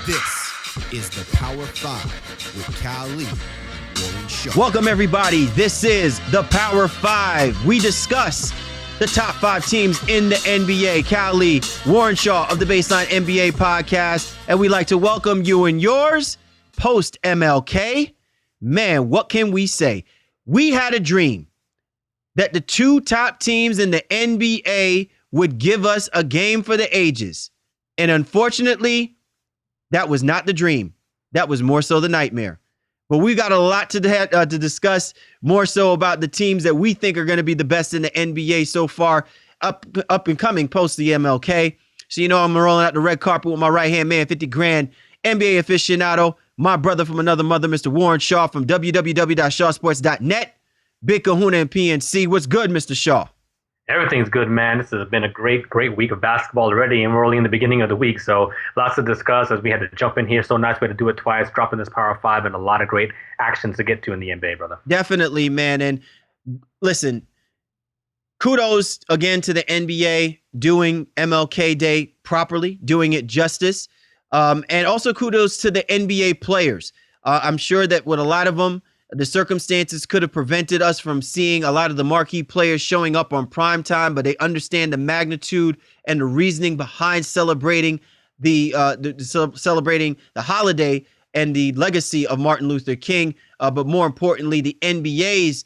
This is the Power 5 with Kali, Warren Shaw. Welcome, everybody. This is the Power 5. We discuss the top 5 teams in the NBA. Kali, Warren Shaw of the Baseline NBA podcast. And we'd like to welcome you and yours post MLK. Man, what can we say? We had a dream that the 2 top teams in the NBA would give us a game for the ages. And unfortunately, that was not the dream. That was more so the nightmare. But we got a lot to discuss, more so about the teams that we think are going to be the best in the NBA so far, up and coming post the MLK. So, I'm rolling out the red carpet with my right-hand man, 50 grand, NBA aficionado, my brother from another mother, Mr. Warren Shaw from www.shawsports.net. Big Kahuna and PNC. What's good, Mr. Shaw? Everything's good, man. This has been a great week of basketball already, and we're only in the beginning of the week, so lots to discuss as we had to jump in here. So nice way to do it twice, dropping this Power 5, and a lot of great actions to get to in the NBA, brother. Definitely, man. And listen, kudos again to the NBA doing MLK Day properly, doing it justice, and also kudos to the NBA players. I'm sure that with a lot of them, the circumstances could have prevented us from seeing a lot of the marquee players showing up on prime time, but they understand the magnitude and the reasoning behind celebrating celebrating the holiday and the legacy of Martin Luther King. But more importantly, the NBA's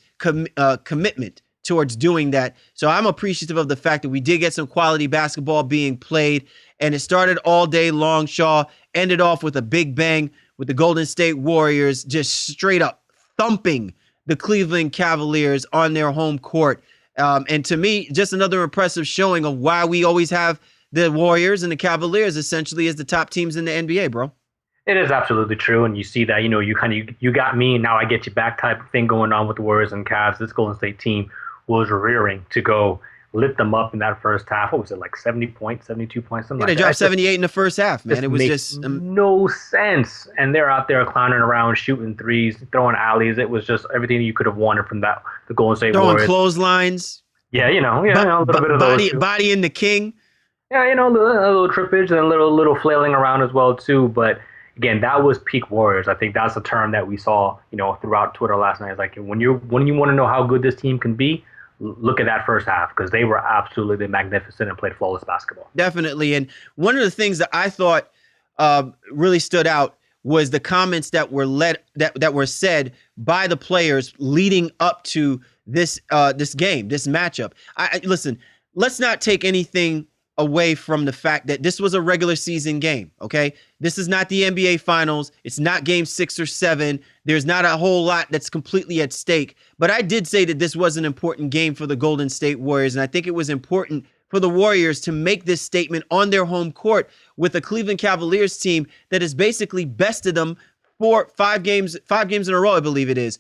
commitment towards doing that. So I'm appreciative of the fact that we did get some quality basketball being played, and it started all day long. Shaw ended off with a big bang with the Golden State Warriors just straight up thumping the Cleveland Cavaliers on their home court. And to me, just another impressive showing of why we always have the Warriors and the Cavaliers essentially as the top teams in the NBA, bro. It is absolutely true. And you see that, you got me and now I get you back type of thing going on with the Warriors and Cavs. This Golden State team was rearing to go lit them up in that first half. What was it, like 70 points, 72 points? Something they dropped 78 in the first half, man. It was just no sense. And they're out there clowning around, shooting threes, throwing alleys. It was just everything you could have wanted from the Golden State Warriors. Throwing clotheslines. Yeah, a little bit of those. Body in the king. Yeah, a little trippage and a little flailing around as well, too. But again, that was peak Warriors. I think that's a term that we saw, throughout Twitter last night. It's like when you want to know how good this team can be, look at that first half, because they were absolutely magnificent and played flawless basketball. Definitely. And one of the things that I thought really stood out was the comments that were said by the players leading up to this game, this matchup. Listen, let's not take anything away from the fact that this was a regular season game, okay? This is not the NBA Finals. It's not game 6 or 7. There's not a whole lot that's completely at stake. But I did say that this was an important game for the Golden State Warriors, and I think it was important for the Warriors to make this statement on their home court with a Cleveland Cavaliers team that has basically bested them for 5 games in a row, I believe it is,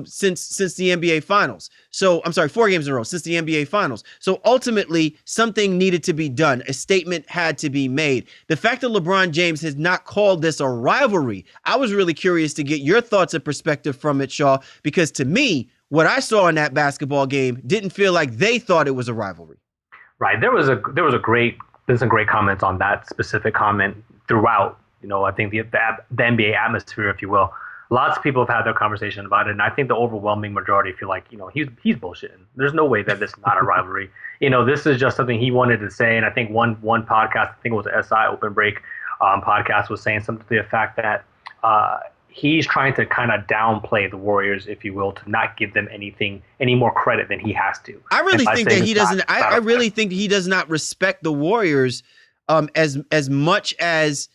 since the NBA Finals. So I'm sorry, 4 games in a row since the NBA Finals. So ultimately, something needed to be done. A statement had to be made. The fact that LeBron James has not called this a rivalry, I was really curious to get your thoughts and perspective from it, Shaw, because to me, what I saw in that basketball game didn't feel like they thought it was a rivalry. Right. There was been some great comments on that specific comment throughout. I think the NBA atmosphere, if you will. Lots of people have had their conversation about it, and I think the overwhelming majority feel like, he's bullshitting. There's no way that this is not a rivalry. This is just something he wanted to say, and I think one podcast, I think it was the SI Open Break podcast, was saying something to the effect that he's trying to kind of downplay the Warriors, if you will, to not give them any more credit than he has to. I really think that he doesn't. I really think he does not respect the Warriors as much as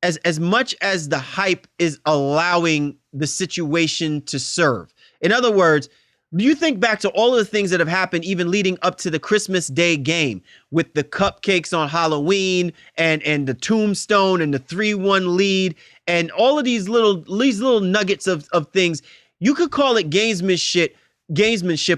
the hype is allowing the situation to serve. In other words, you think back to all of the things that have happened even leading up to the Christmas Day game with the cupcakes on Halloween and the tombstone and the 3-1 lead and all of these little nuggets of things. You could call it gamesmanship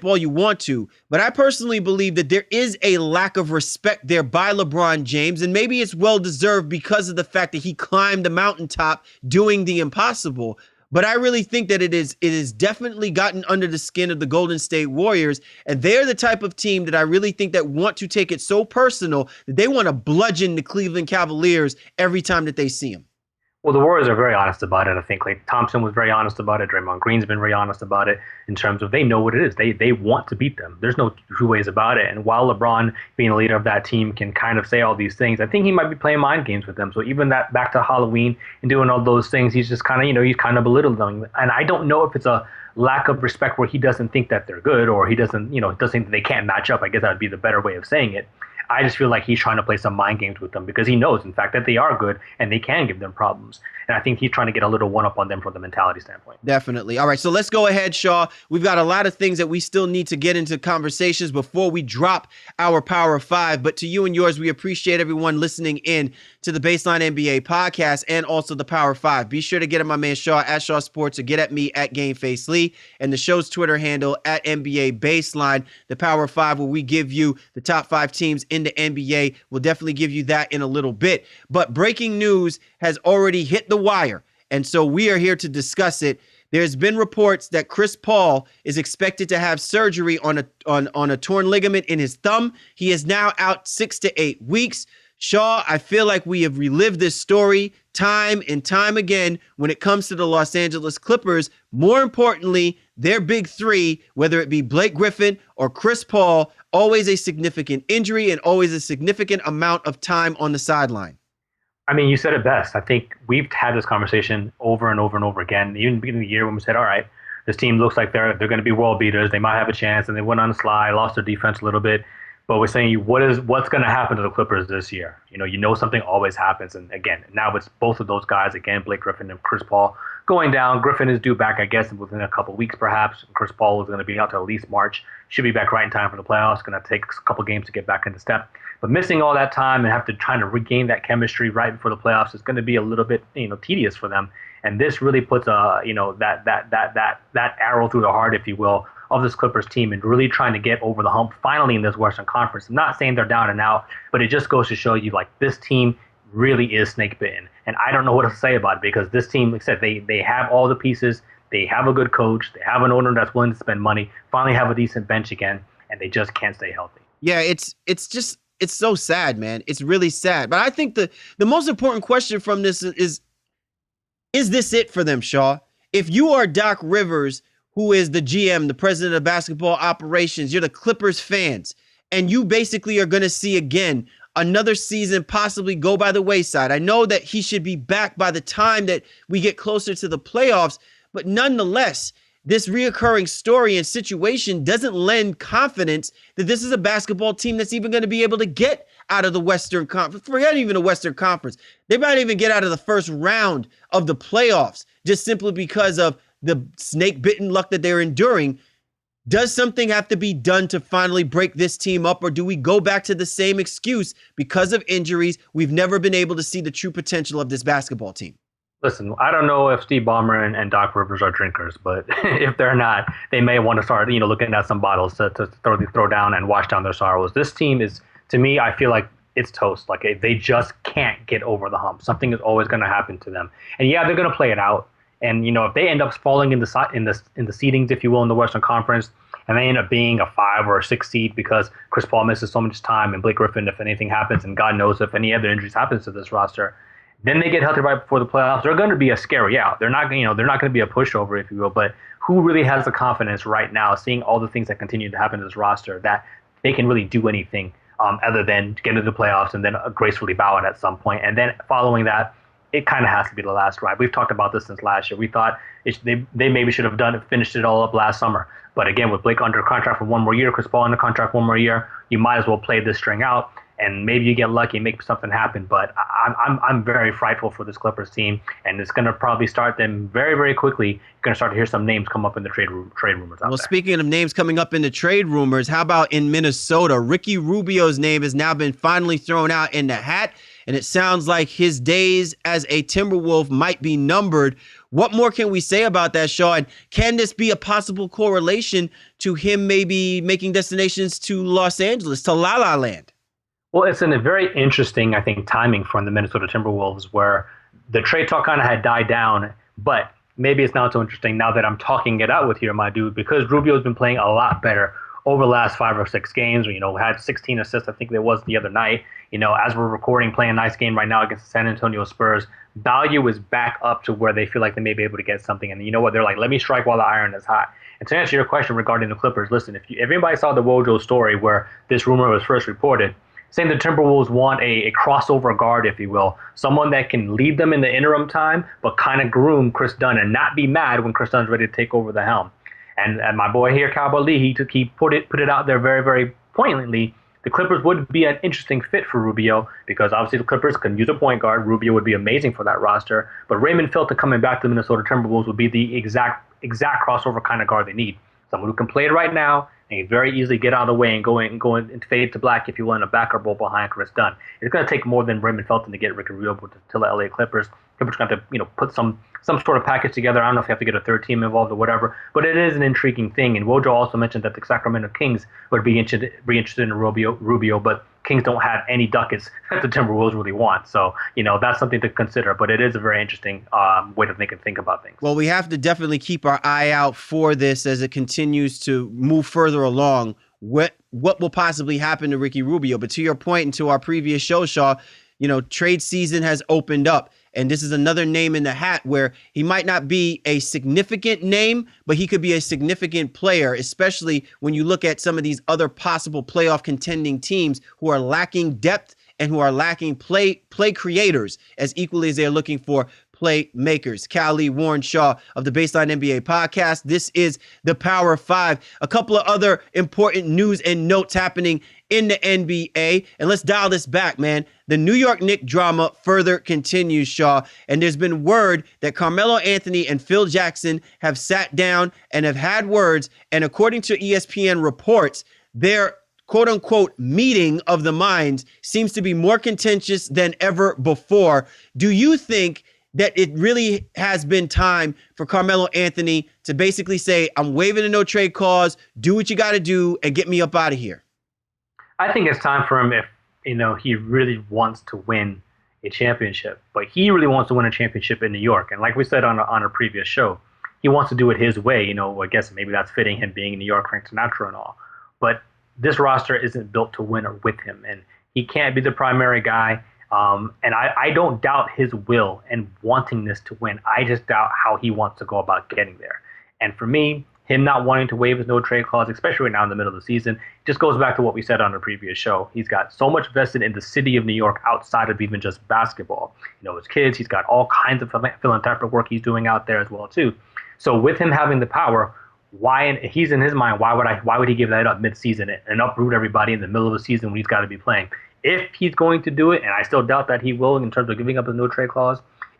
all you want to, but I personally believe that there is a lack of respect there by LeBron James, and maybe it's well-deserved because of the fact that he climbed the mountaintop doing the impossible. But I really think that it is definitely gotten under the skin of the Golden State Warriors, and they're the type of team that I really think that want to take it so personal that they want to bludgeon the Cleveland Cavaliers every time that they see them. Well, the Warriors are very honest about it. I think Klay Thompson was very honest about it. Draymond Green's been very honest about it in terms of they know what it is. They want to beat them. There's no two ways about it. And while LeBron, being the leader of that team, can kind of say all these things, I think he might be playing mind games with them. So even that back to Halloween and doing all those things, he's just kind of, he's kind of belittling them. And I don't know if it's a lack of respect where he doesn't think that they're good or he doesn't, doesn't think that they can't match up. I guess that would be the better way of saying it. I just feel like he's trying to play some mind games with them because he knows, in fact, that they are good and they can give them problems. And I think he's trying to get a little one-up on them from the mentality standpoint. Definitely. All right, so let's go ahead, Shaw. We've got a lot of things that we still need to get into conversations before we drop our Power 5. But to you and yours, we appreciate everyone listening in to the Baseline NBA podcast and also the Power 5. Be sure to get at my man Shaw at Shaw Sports or get at me at GameFace Lee and the show's Twitter handle at NBA Baseline. The Power 5 where we give you the top 5 teams in the NBA. We'll definitely give you that in a little bit. But breaking news has already hit the wire, and so we are here to discuss it. There's been reports that Chris Paul is expected to have surgery on a torn ligament in his thumb. He is now out 6 to 8 weeks. Shaw, I feel like we have relived this story time and time again when it comes to the Los Angeles Clippers. More importantly, their big three, whether it be Blake Griffin or Chris Paul, always a significant injury and always a significant amount of time on the sideline. I mean, you said it best. I think we've had this conversation over and over and over again. Even at the beginning of the year when we said, all right, this team looks like they're going to be world beaters. They might have a chance, and they went on a slide, lost their defense a little bit. But we're saying, what's going to happen to the Clippers this year? Something always happens. And again, now it's both of those guys, again, Blake Griffin and Chris Paul, going down. Griffin is due back, I guess, within a couple weeks perhaps. Chris Paul is going to be out till at least March. Should be back right in time for the playoffs. Going to take a couple games to get back into step. But missing all that time and have to try to regain that chemistry right before the playoffs is going to be a little bit, tedious for them. And this really puts that arrow through the heart, if you will, of this Clippers team and really trying to get over the hump finally in this Western Conference. I'm not saying they're down and out, but it just goes to show you like this team really is snake bitten. And I don't know what to say about it because this team, like I said, they have all the pieces. They have a good coach. They have an owner that's willing to spend money, finally have a decent bench again, and they just can't stay healthy. Yeah, it's so sad, man. It's really sad. But I think the most important question from this is this it for them, Shaw? If you are Doc Rivers, who is the GM, the president of basketball operations, you're the Clippers fans, and you basically are going to see again another season possibly go by the wayside. I know that he should be back by the time that we get closer to the playoffs, but nonetheless, this reoccurring story and situation doesn't lend confidence that this is a basketball team that's even going to be able to get out of the Western Conference. Forget even the Western Conference. They might even get out of the first round of the playoffs just simply because of the snake-bitten luck that they're enduring. Does something have to be done to finally break this team up, or do we go back to the same excuse because of injuries? We've never been able to see the true potential of this basketball team. Listen, I don't know if Steve Ballmer and Doc Rivers are drinkers, but if they're not, they may want to start, looking at some bottles to throw down and wash down their sorrows. This team is, to me, I feel like it's toast. Like they just can't get over the hump. Something is always going to happen to them. And yeah, they're going to play it out. And if they end up falling in the seedings, if you will, in the Western Conference, and they end up being a 5 or a 6 seed because Chris Paul misses so much time and Blake Griffin, if anything happens, and God knows if any other injuries happens to this roster, then they get healthy right before the playoffs. They're going to be a scary out. They're not going to be a pushover, if you will. But who really has the confidence right now, seeing all the things that continue to happen to this roster, that they can really do anything other than get into the playoffs and then gracefully bow out at some point. And then following that, it kind of has to be the last ride. We've talked about this since last year. We thought they maybe should have finished it all up last summer. But again, with Blake under contract for one more year, Chris Paul under contract one more year, you might as well play this string out. And maybe you get lucky and make something happen. But I'm very frightful for this Clippers team, and it's going to probably start them very, very quickly. You're going to start to hear some names come up in the trade rumors out there. Speaking of names coming up in the trade rumors, how about in Minnesota? Ricky Rubio's name has now been finally thrown out in the hat, and it sounds like his days as a Timberwolf might be numbered. What more can we say about that, Shaw? And can this be a possible correlation to him maybe making destinations to Los Angeles, to La La Land? Well, it's in a very interesting, I think, timing from the Minnesota Timberwolves where the trade talk kind of had died down, but maybe it's not so interesting now that I'm talking it out with you, my dude, because Rubio's been playing a lot better over the last 5 or 6 games, had 16 assists, I think there was the other night. As we're recording, playing a nice game right now against the San Antonio Spurs, value is back up to where they feel like they may be able to get something. And you know what? They're like, let me strike while the iron is hot. And to answer your question regarding the Clippers, listen, if everybody saw the Wojo story where this rumor was first reported, saying the Timberwolves want a crossover guard, if you will, someone that can lead them in the interim time, but kind of groom Chris Dunn and not be mad when Chris Dunn's ready to take over the helm. And my boy here, Cowboy Lee, he put it out there very, very poignantly. The Clippers would be an interesting fit for Rubio because obviously the Clippers can use a point guard. Rubio would be amazing for that roster. But Raymond Felton coming back to the Minnesota Timberwolves would be the exact crossover kind of guard they need. Someone who can play it right now and can very easily get out of the way and go and fade to black, if you will, in a backup role behind Chris Dunn. It's going to take more than Raymond Felton to get Ricky Rubio to the LA Clippers. Clippers going to have to put some sort of package together. I don't know if you have to get a third team involved or whatever, but it is an intriguing thing. And Wojo also mentioned that the Sacramento Kings would be interested in Rubio, but Kings don't have any ducats that the Timberwolves really want. So, that's something to consider, but it is a very interesting way to think about things. Well, we have to definitely keep our eye out for this as it continues to move further along. What will possibly happen to Ricky Rubio? But to your point and to our previous show, Shaw, trade season has opened up. And this is another name in the hat where he might not be a significant name, but he could be a significant player, especially when you look at some of these other possible playoff contending teams who are lacking depth and who are lacking play creators as equally as they're looking for playmakers. Lee, Warren Shaw of the Baseline NBA podcast. This is the Power Five. A couple of other important news and notes happening in the NBA. And let's dial this back, man. The New York Knicks drama further continues, Shaw. And there's been word that Carmelo Anthony and Phil Jackson have sat down and have had words. And according to ESPN reports, their quote-unquote meeting of the minds seems to be more contentious than ever before. Do you think that it really has been time for Carmelo Anthony to basically say, I'm waiving a no-trade clause, do what you got to do, and get me up out of here? I think it's time for him if, he really wants to win a championship. But he really wants to win a championship in New York. And like we said on a previous show, he wants to do it his way. I guess maybe that's fitting him being in New York, Frank Sinatra and all. But this roster isn't built to win with him. And he can't be the primary guy. And I don't doubt his will and wantingness to win. I just doubt how he wants to go about getting there. And for me, him not wanting to waive his no-trade clause, especially right now in the middle of the season, just goes back to what we said on the previous show. He's got so much vested in the city of New York outside of even just basketball. His kids, he's got all kinds of philanthropic work he's doing out there as well, too. So with him having the power, he's in his mind, why would he give that up mid-season and uproot everybody in the middle of the season when he's got to be playing? If he's going to do it, and I still doubt that he will in terms of giving up his no-trade clause,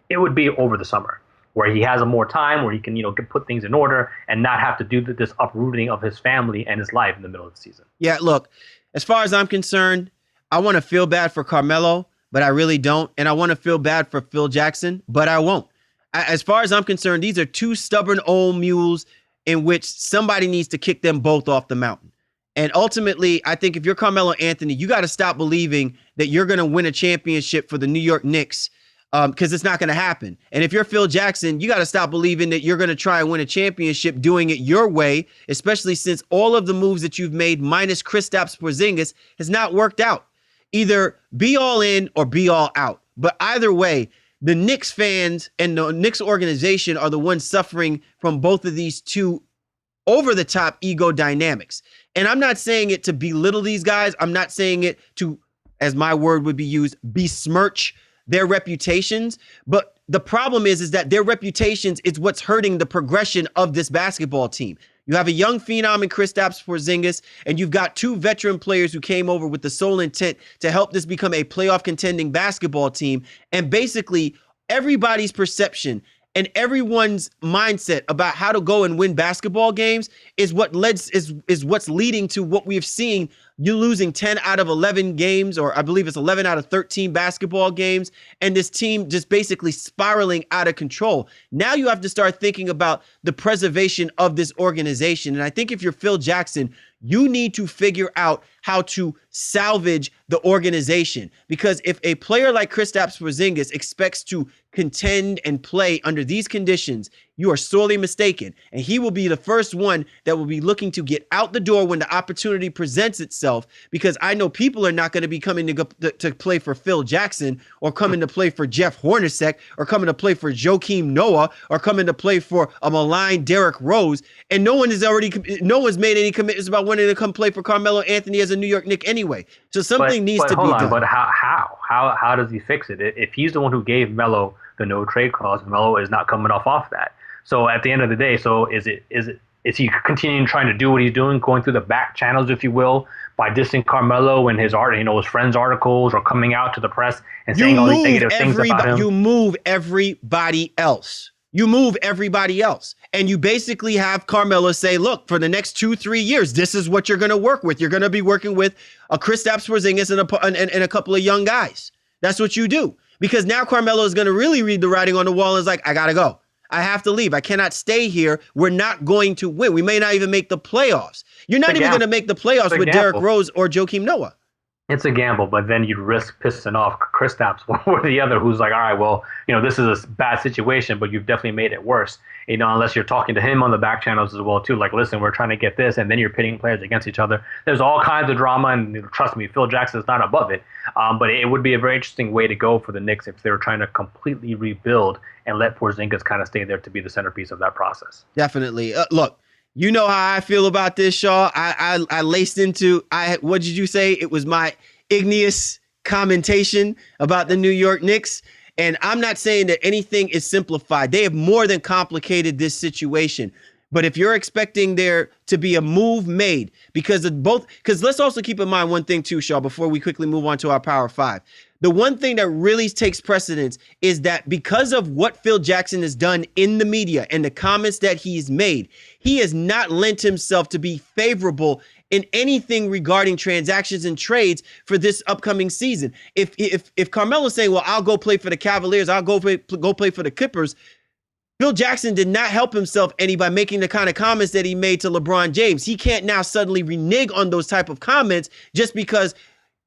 it would be over the summer, where he has more time, where he can, put things in order and not have to do this uprooting of his family and his life in the middle of the season. Yeah, look, as far as I'm concerned, I want to feel bad for Carmelo, but I really don't. And I want to feel bad for Phil Jackson, but I won't. As far as I'm concerned, these are two stubborn old mules in which somebody needs to kick them both off the mountain. And ultimately, I think if you're Carmelo Anthony, you got to stop believing that you're going to win a championship for the New York Knicks because it's not going to happen. And if you're Phil Jackson, you got to stop believing that you're going to try and win a championship doing it your way, especially since all of the moves that you've made minus Kristaps Porzingis has not worked out. Either be all in or be all out. But either way, the Knicks fans and the Knicks organization are the ones suffering from both of these two over-the-top ego dynamics. And I'm not saying it to belittle these guys. I'm not saying it to, as my word would be used, besmirch their reputations. But the problem is that their reputations is what's hurting the progression of this basketball team. You have a young phenom in Kristaps Porzingis, and you've got two veteran players who came over with the sole intent to help this become a playoff contending basketball team. And basically, everybody's perception and everyone's mindset about how to go and win basketball games is what's leading to what we've seen. You losing 10 out of 11 games, or I believe it's 11 out of 13 basketball games, and this team just basically spiraling out of control. Now you have to start thinking about the preservation of this organization. And I think if you're Phil Jackson, you need to figure out how to salvage the organization. Because if a player like Kristaps Porzingis expects to contend and play under these conditions, you are sorely mistaken. And he will be the first one that will be looking to get out the door when the opportunity presents itself, because I know people are not going to be coming to play for Phil Jackson, or coming to play for Jeff Hornacek, or coming to play for Joakim Noah, or coming to play for a maligned Derrick Rose. And no one's made any commitments about wanting to come play for Carmelo Anthony as a New York Knick anyway. So something needs to be done. But how does he fix it? If he's the one who gave Melo the no trade clause, Melo is not coming off that. So at the end of the day, is he continuing trying to do what he's doing, going through the back channels, if you will, by dissing Carmelo and his friends' articles, or coming out to the press and saying all these negative things about him? You move everybody else. And you basically have Carmelo say, look, for the next 2-3 years, this is what you're going to work with. You're going to be working with a Kristaps Porzingis and a couple of young guys. That's what you do. Because now Carmelo is going to really read the writing on the wall and is like, I got to go. I have to leave. I cannot stay here. We're not going to win. We may not even make the playoffs. You're not even going to make the playoffs with Derrick Rose or Joakim Noah. It's a gamble, but then you'd risk pissing off Kristaps one or the other, who's like, all right, well, this is a bad situation, but you've definitely made it worse. Unless you're talking to him on the back channels as well, too. Like, listen, we're trying to get this, and then you're pitting players against each other. There's all kinds of drama, and trust me, Phil Jackson's not above it. But it would be a very interesting way to go for the Knicks if they were trying to completely rebuild and let Porzingis kind of stay there to be the centerpiece of that process. Definitely. Look. You know how I feel about this, Shaw. I laced into, what did you say? It was my igneous commentation about the New York Knicks. And I'm not saying that anything is simplified. They have more than complicated this situation. But if you're expecting there to be a move made, because let's also keep in mind one thing too, Shaw, before we quickly move on to our Power Five. The one thing that really takes precedence is that because of what Phil Jackson has done in the media and the comments that he's made, he has not lent himself to be favorable in anything regarding transactions and trades for this upcoming season. If Carmelo's saying, well, I'll go play for the Cavaliers, I'll go play for the Clippers, Phil Jackson did not help himself any by making the kind of comments that he made to LeBron James. He can't now suddenly renege on those type of comments just because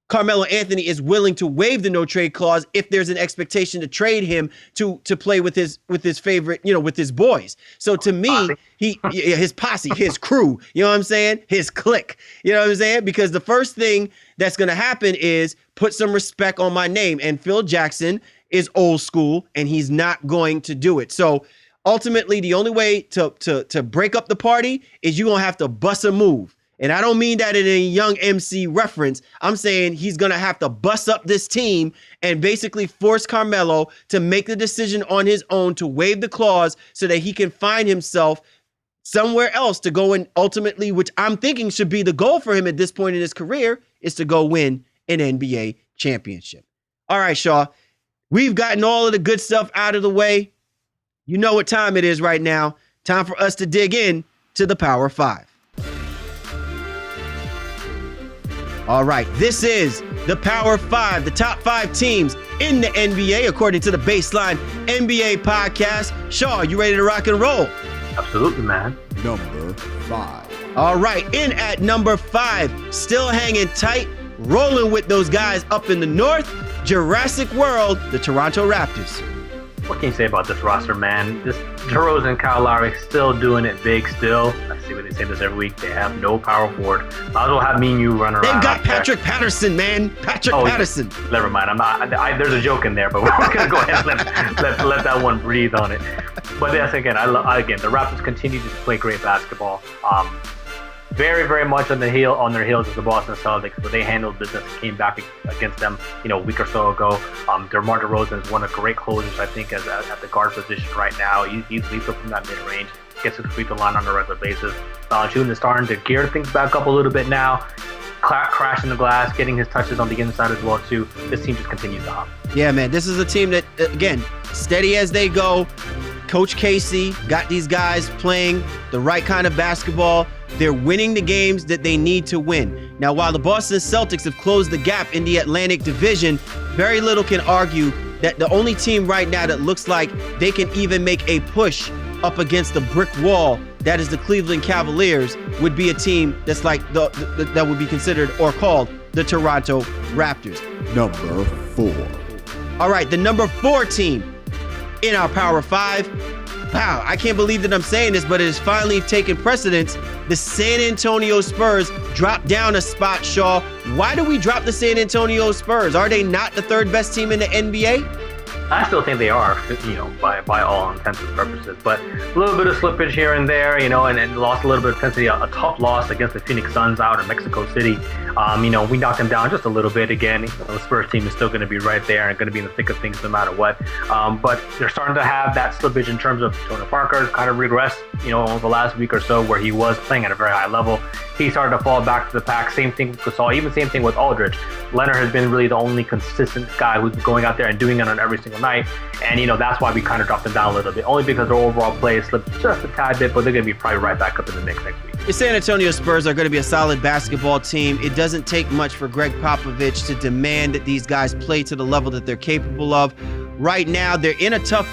Carmelo Anthony is willing to waive the no trade clause if there's an expectation to trade him to play with his favorite, with his boys. So to me, his posse, his crew, you know what I'm saying? His clique, you know what I'm saying? Because the first thing that's going to happen is put some respect on my name. And Phil Jackson is old school and he's not going to do it. So ultimately, the only way to break up the party is you're going to have to bust a move. And I don't mean that in a young MC reference. I'm saying he's going to have to bust up this team and basically force Carmelo to make the decision on his own to waive the clause so that he can find himself somewhere else to go and ultimately, which I'm thinking should be the goal for him at this point in his career, is to go win an NBA championship. All right, Shaw, we've gotten all of the good stuff out of the way. You know what time it is right now. Time for us to dig in to the Power Five. All right, this is the Power Five, the top 5 teams in the NBA, according to the Baseline NBA podcast. Shaw, you ready to rock and roll? Absolutely, man. Number 5. All right, in at number 5, still hanging tight, rolling with those guys up in the north, Jurassic World, the Toronto Raptors. What can you say about this roster, man? This DeRozan and Kyle Lowry still doing it big still. I see what they say this every week. They have no power forward. Might as well have me and you run around. They've got Patrick Patterson, man. Patterson. Never mind. There's a joke in there, but we're going to go ahead and let that one breathe on it. But yes, again, the Raptors continue to play great basketball. Very, very much on their heels of the Boston Celtics, but they handled business and came back against them, a week or so ago. DeMar DeRozan is one of great closers, I think, at the guard position right now. He's lethal from that mid-range, gets to the free throw line on a regular basis. Valanciunas is starting to gear things back up a little bit now, crashing the glass, getting his touches on the inside as well, too. This team just continues to hop. Yeah, man, this is a team that, again, steady as they go. Coach Casey got these guys playing the right kind of basketball. They're winning the games that they need to win. Now, while the Boston Celtics have closed the gap in the Atlantic Division, very little can argue that the only team right now that looks like they can even make a push up against the brick wall that is the Cleveland Cavaliers, would be a team that's like that would be considered or called the Toronto Raptors. Number 4. All right, the number 4 team in our Power 5. Wow, I can't believe that I'm saying this, but it has finally taken precedence. The San Antonio Spurs dropped down a spot, Shaw. Why do we drop the San Antonio Spurs? Are they not the 3rd best team in the NBA? I still think they are, by all intents and purposes. But a little bit of slippage here and there, and lost a little bit of intensity. A tough loss against the Phoenix Suns out in Mexico City. We knocked them down just a little bit again. The Spurs team is still going to be right there and going to be in the thick of things no matter what. But they're starting to have that slippage in terms of Tony Parker kind of regressed, over the last week or so where he was playing at a very high level. He started to fall back to the pack. Same thing with Gasol, even same thing with Aldridge. Leonard has been really the only consistent guy who's going out there and doing it on every single night. And, that's why we kind of dropped them down a little bit, only because their overall play slipped just a tad bit, but they're going to be probably right back up in the mix next week. The San Antonio Spurs are going to be a solid basketball team. It doesn't take much for Greg Popovich to demand that these guys play to the level that they're capable of. Right now, they're in a tough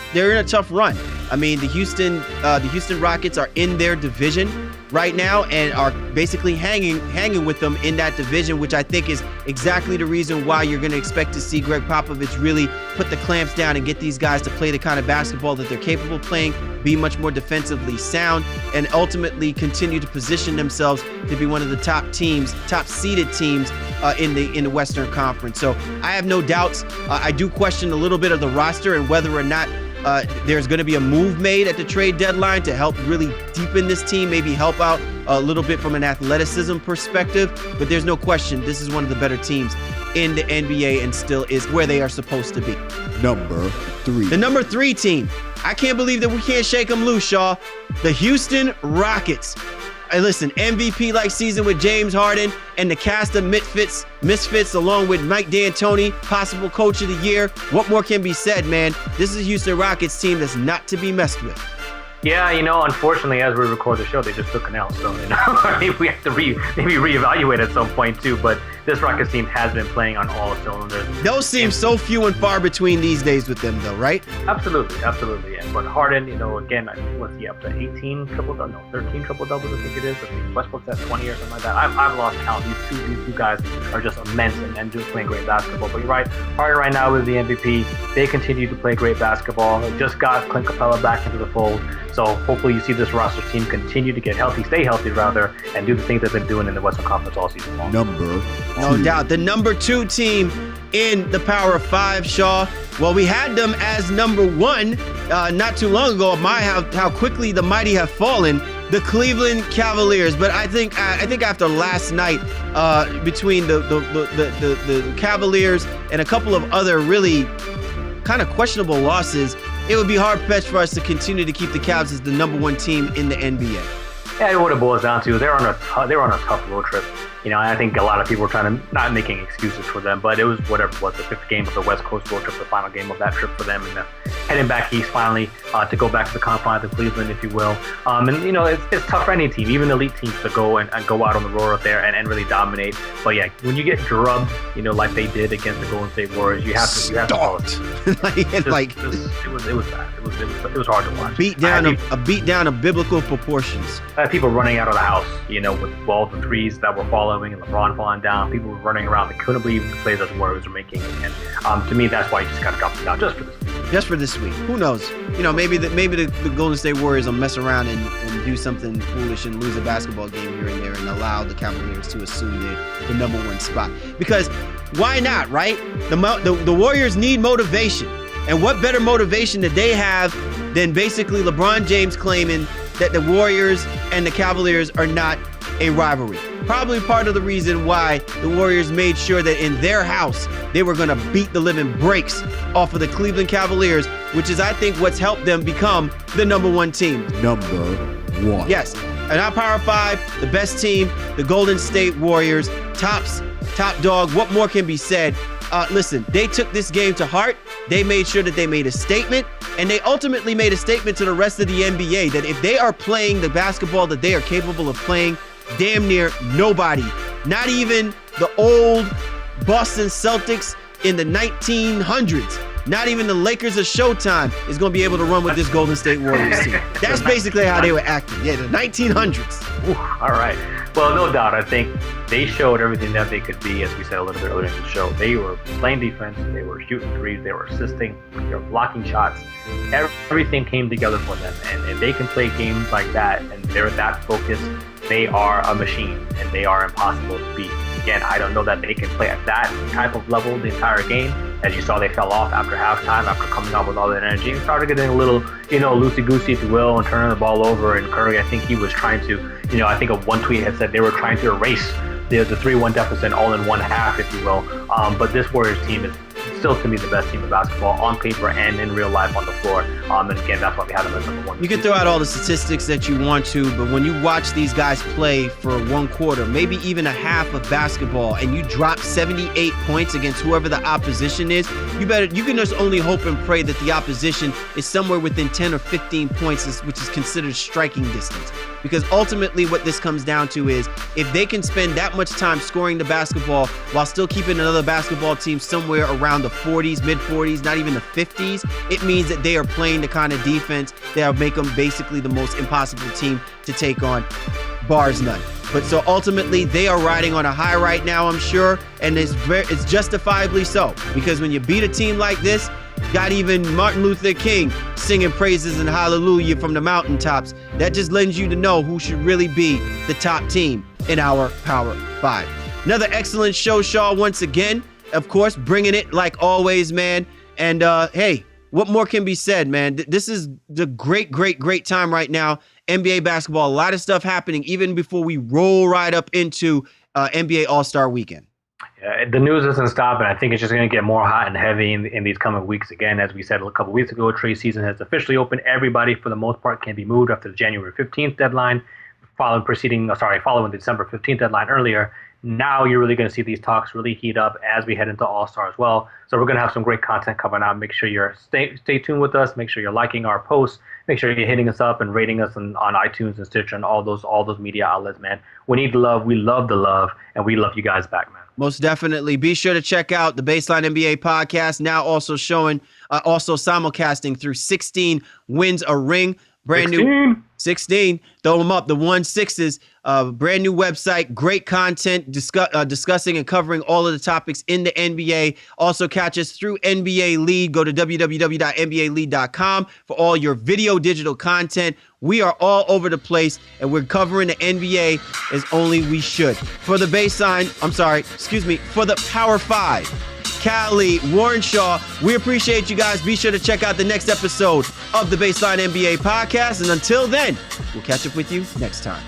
run. I mean, the Houston Rockets are in their division right now and are basically hanging with them in that division, which I think is exactly the reason why you're going to expect to see Greg Popovich really put the clamps down and get these guys to play the kind of basketball that they're capable of playing, be much more defensively sound, and ultimately continue to position themselves to be one of the top seeded teams in the Western Conference. So I have no doubts. I do question a little bit of the roster and whether or not there's going to be a move made at the trade deadline to help really deepen this team, maybe help out a little bit from an athleticism perspective. But there's no question this is one of the better teams in the NBA and still is where they are supposed to be. Number 3. The number 3 team. I can't believe that we can't shake them loose, Shaw. The Houston Rockets. Hey, listen, MVP-like season with James Harden and the cast of misfits along with Mike D'Antoni, possible coach of the year. What more can be said, man? This is a Houston Rockets team that's not to be messed with. Yeah, unfortunately, as we record the show, they just took an L. So, maybe we have to maybe reevaluate at some point, too. But this Rockets team has been playing on all cylinders. Those seem so few and far between these days with them, though, right? Absolutely. But Harden, again, what's he up to? 18 triple-doubles? No, 13 triple-doubles, I think it is. I think Westbrook's at 20 or something like that. I've lost count. These two guys are just immense and just playing great basketball. But you're right. Harden right now is the MVP. They continue to play great basketball. They just got Clint Capella back into the fold. So hopefully you see this roster team continue to stay healthy rather, and do the things they've been doing in the Western Conference all season long. Number 2. No doubt. The number 2 team in the Power 5, Shaw. Well, we had them as number 1 not too long ago. How quickly the mighty have fallen. The Cleveland Cavaliers. But I think after last night, between the Cavaliers and a couple of other really kind of questionable losses, it would be hard-fetched for us to continue to keep the Cavs as the number 1 team in the NBA. Yeah, what it boils down to, they're on a tough road trip. I think a lot of people were trying to not making excuses for them, but it was whatever it was, the 5th game of the West Coast road trip, the final game of that trip for them, and heading back east finally to go back to the confines of Cleveland, if you will. It's tough for any team, even elite teams, to go and go out on the road out there and really dominate. But yeah, when you get drubbed, like they did against the Golden State Warriors, you have to it was bad. It was hard to watch. A beat down of biblical proportions. I had people running out of the house, with all the threes that were falling and LeBron falling down. People were running around. They couldn't believe the plays that the Warriors were making. And to me, that's why you just got to drop them down just for this week. Who knows? Maybe the Golden State Warriors will mess around and do something foolish and lose a basketball game here and there and allow the Cavaliers to assume the number 1 spot. Because why not, right? The Warriors need motivation. And what better motivation that they have than basically LeBron James claiming that the Warriors and the Cavaliers are not a rivalry. Probably part of the reason why the Warriors made sure that in their house, they were going to beat the living breaks off of the Cleveland Cavaliers, which is, I think, what's helped them become the number 1 team. Number 1. Yes. In our Power 5, the best team, the Golden State Warriors, top dog. What more can be said? Listen, they took this game to heart. They made sure that they made a statement, and they ultimately made a statement to the rest of the NBA that if they are playing the basketball that they are capable of playing, damn near nobody, not even the old Boston Celtics in the 1900s, Not even the Lakers of Showtime is going to be able to run with this Golden State Warriors team. That's basically how they were acting. Yeah, the 1900s. Ooh, all right. Well, no doubt. I think they showed everything that they could be, as we said a little bit earlier in the show. They were playing defense. They were shooting threes. They were assisting. They were blocking shots. Everything came together for them. And if they can play games like that and they're that focused, they are a machine and they are impossible to beat. Again, I don't know that they can play at that type of level the entire game. As you saw, they fell off after halftime, after coming out with all that energy and started getting a little, loosey-goosey, if you will, and turning the ball over. And Curry, I think he was trying to, I think of one tweet had said they were trying to erase the 3-1 deficit all in one half, if you will. But this Warriors team is still, to me, the best team of basketball on paper and in real life on the floor. And again, that's why we have them as number one. You can throw out all the statistics that you want to, but when you watch these guys play for one quarter, maybe even a half of basketball, and you drop 78 points against whoever the opposition is, you can just only hope and pray that the opposition is somewhere within 10 or 15 points, which is considered striking distance. Because ultimately what this comes down to is if they can spend that much time scoring the basketball while still keeping another basketball team somewhere around the 40s, mid-40s, not even the 50s, it means that they are playing the kind of defense that'll make them basically the most impossible team to take on, bars none. But so ultimately, they are riding on a high right now, I'm sure, and it's justifiably so. Because when you beat a team like this, got even Martin Luther King singing praises and hallelujah from the mountaintops. That just lends you to know who should really be the top team in our Power 5. Another excellent show, Shaw, once again. Of course, bringing it like always, man. And hey, what more can be said, man? This is the great time right now. NBA basketball, a lot of stuff happening even before we roll right up into NBA All-Star Weekend. Yeah, the news doesn't stop, and I think it's just going to get more hot and heavy in these coming weeks. Again, as we said a couple weeks ago, trade season has officially opened. Everybody, for the most part, can be moved after the January 15th deadline, following the December 15th deadline earlier. Now you're really going to see these talks really heat up as we head into All-Star as well. So we're going to have some great content coming out. Make sure you're stay tuned with us. Make sure you're liking our posts. Make sure you're hitting us up and rating us on iTunes and Stitcher and all those media outlets, man. We need the love. We love the love, and we love you guys back, man. Most definitely. Be sure to check out the Baseline NBA podcast, now also showing, also simulcasting through 16 Wins a Ring. Brand 16. New 16. Throw them up. The 16s. Brand new website. Great content discussing and covering all of the topics in the NBA. Also catch us through NBA Lead. Go to www.nbalead.com for all your video digital content. We are all over the place, and we're covering the NBA as only we should. For the for the Power 5. Cali, Warren Shaw, we appreciate you guys. Be sure to check out the next episode of the Baseline NBA podcast. And until then, we'll catch up with you next time.